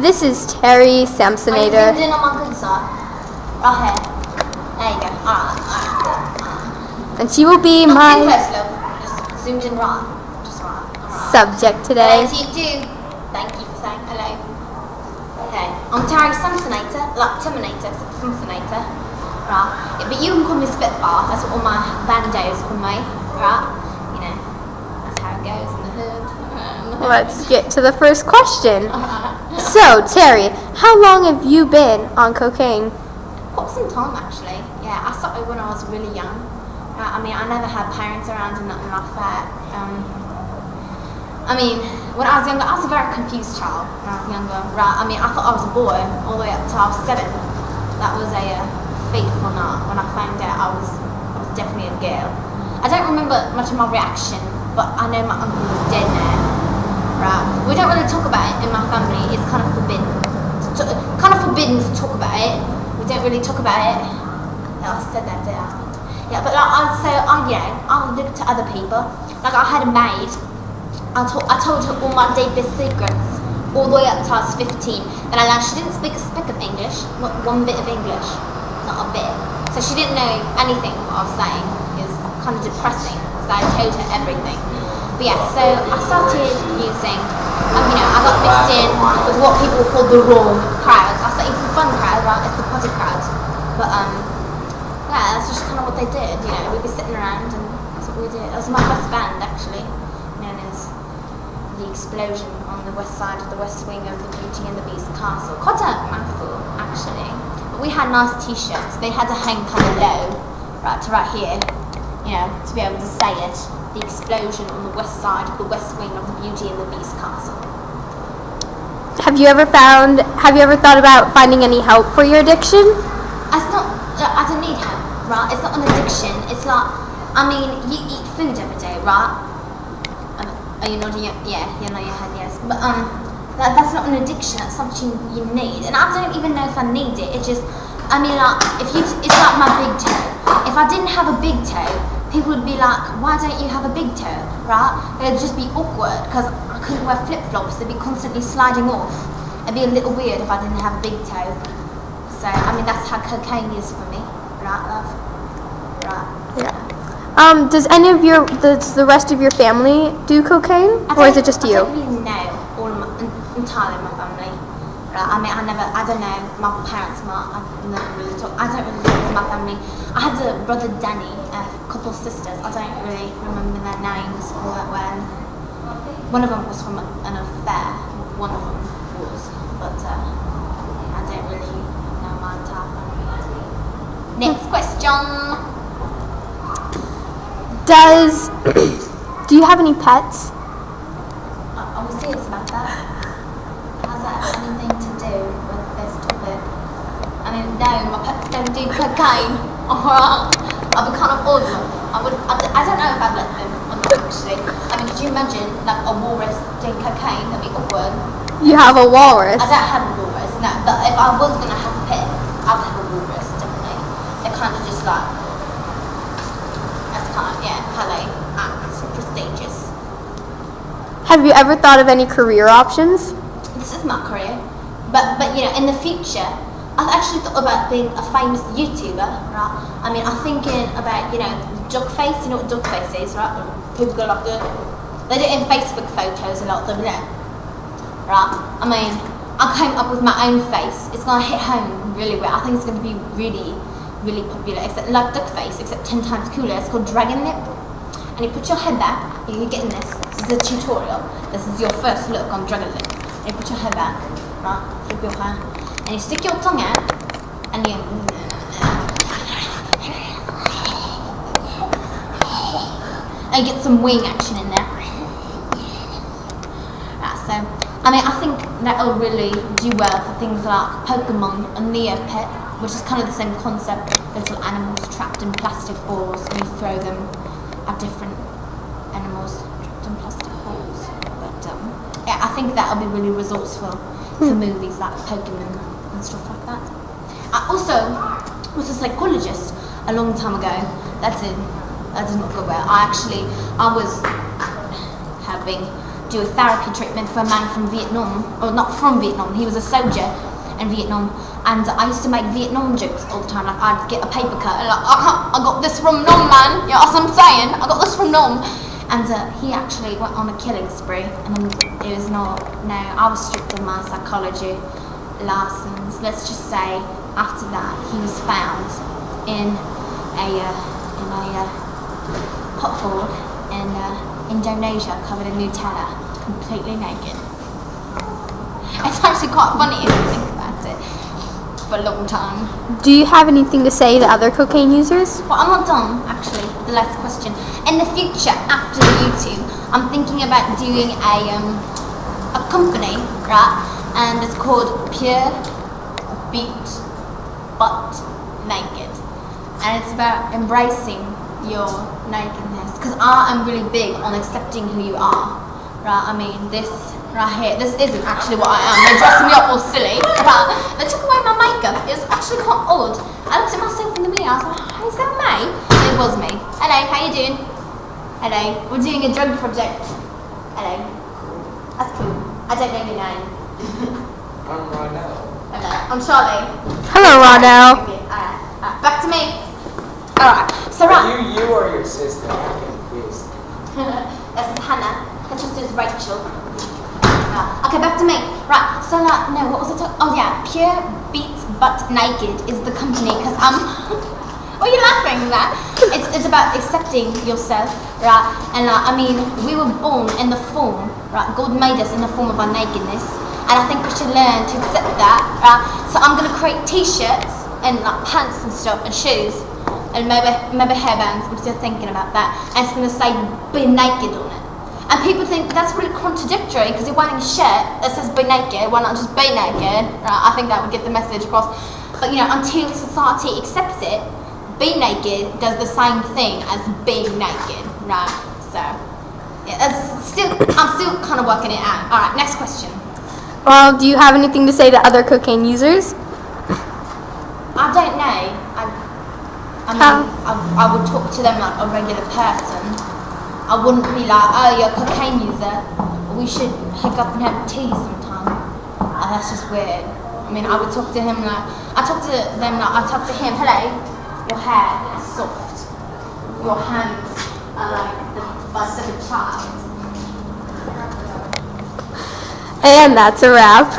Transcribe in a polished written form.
This is Terry Are you Samsonator, zoomed in on my good side? Right here. There you go. Alright. and she will be Not too my close, love. Just zoomed in right. Just right. Alright. subject Hello today. to you too. Thank you for saying hello. Okay. I'm Terry Samsonator, like Terminator, Samsonator. Right. Yeah, but you can call me Spitfire. That's what all my bandos call me. Right. You know, that's how it goes in the hood. Let's get to the first question. So, Terry, how long have you been on cocaine? Quite some time actually. Yeah, I started when I was really young. I mean, I never had parents around and nothing like that. I mean, when I was younger, I was a very confused child when I was younger. Right? I mean, I thought I was a boy all the way up till I was 7. That was a fateful night when I found out I was definitely a girl. I don't remember much of my reaction, but I know my uncle was dead now. Right? We don't really talk about it in my family. It's kind of forbidden. Forbidden to talk about it. We don't really talk about it. Yeah, I said that, did I? Yeah, but like I look to other people. Like I had a maid. I told her all my deepest secrets, all the way up till I was 15. And I learned she didn't speak a speck of English, not one bit of English, not a bit. So she didn't know anything what I was saying. It was kind of depressing because I told her everything. But yeah, so I started using, I got mixed in with what people call the raw crowd. I started using fun crowd, right? It's the potty crowd. But yeah, that's just kind of what they did. We'd be sitting around and that's what we did. It was my first band actually, known as The Explosion on the west side of the west wing of the Beauty and the Beast castle. Quite a mouthful actually. But we had nice t-shirts. They had to hang kind of low, right to right here, to be able to say it. The Explosion on the west side of the west wing of the Beauty and the Beast castle. Have you ever thought about finding any help for your addiction? I don't need help, right? It's not an addiction. It's like, you eat food every day, right? Are you nodding? Yeah, you know your head, yes. But that's not an addiction. That's something you need, and I don't even know if I need it. It's just, it's like my big toe. If I didn't have a big toe, people would be like, why don't you have a big toe, right? It'd just be awkward because I couldn't wear flip-flops. They'd be constantly sliding off. It'd be a little weird if I didn't have a big toe. So, that's how cocaine is for me, right, love? Right. Yeah. Does the rest of your family do cocaine, or is it just you? I don't really know entirely my family. Right? I don't know my parents. I don't really talk to my family. I had a brother Danny, a couple of sisters. I don't really remember their names all that well. One of them was from an affair. One of them was, but I don't really know my entire family. Next question. Do you have any pets? Are we serious about that? Has that anything to do with this topic? No, my pets don't do cocaine. Alright. I'd be kind of awesome. I don't know if I'd let them or not actually. Could you imagine like a walrus doing cocaine? That'd be awkward. You have a walrus. I don't have a walrus, no. But if I was gonna have a pet, I'd have a walrus, definitely. They're kind of just like, that's kind of, how they act, prestigious. Have you ever thought of any career options? This is my career, but in the future, I've actually thought about being a famous YouTuber, right? I'm thinking about dog face. You know what dog face is, right? People go like they do it in Facebook photos a lot of them, right? I came up with my own face. It's gonna hit home really well. I think it's gonna be really, really popular. Except like duck face, except 10 times cooler. It's called dragon lip. And you put your head back. You're getting this. This is a tutorial. This is your first look on dragon lip. And you put your head back, right? Flip your hair. And you stick your tongue out, and you get some wing action in there. Right, so, I think that'll really do well for things like Pokemon and Neopet, which is kind of the same concept. Little animals trapped in plastic balls, and you throw them at different animals trapped in plastic balls. But I think that'll be really resourceful for movies like Pokemon and stuff like that. I also was a psychologist a long time ago. That did not go well. I was having do a therapy treatment for a man from Vietnam, or not from Vietnam, he was a soldier in Vietnam, and I used to make Vietnam jokes all the time. Like I'd get a paper cut and like, I got this from Nom, man. You know what I'm saying? I got this from Nom. And he actually went on a killing spree, and it was not. No, I was strict on my psychology lessons. Let's just say after that he was found in a pothole in Indonesia, covered in Nutella, completely naked. It's actually quite funny if you think about it. For a long time. Do you have anything to say to other cocaine users? Well, I'm not done, actually. The last question. In the future, after the YouTube, I'm thinking about doing a company, right? And it's called Pure Beat Butt Naked. And it's about embracing your nakedness. Because I am really big on accepting who you are, right? I mean, this right here, this isn't actually what I am. They're dressing me up all silly, right? They took away my makeup. It was actually quite odd. I looked at myself in the mirror. I was like, oh, is that me? It was me. Hello, how you doing? Hello. We're doing a drug project. Hello. That's cool. I don't know your name. I'm Ronell. Hello. I'm Charlie. Hello, Ronell. Okay, alright. Back to me. Alright. So right. You or your sister? I'm confused. This is Hannah. Her sister's Rachel. Okay, back to me. Right, so no, what was I talking? Oh yeah, Pure Beat Butt Naked is the company, because what are you laughing at? It's about accepting yourself, right? And I mean, we were born in the form, right? God made us in the form of our nakedness, and I think we should learn to accept that, right? So I'm gonna create T-shirts and like pants and stuff and shoes and maybe hairbands. I'm still thinking about that. And it's gonna say "Be naked" on it. And people think that's really contradictory because you're wearing a shirt that says be naked, why not just be naked? Right? I think that would get the message across. But you know, until society accepts it, be naked does the same thing as being naked, right? So, yeah, I'm still kind of working it out. Alright, next question. Well, do you have anything to say to other cocaine users? I don't know. I would talk to them like a regular person. I wouldn't be like, oh, you're a cocaine user. We should hook up and have tea sometime. That's just weird. I mean, I would talk to him like, I talk to him, hello, your hair is soft. Your hands are like the bust of a child. And that's a wrap.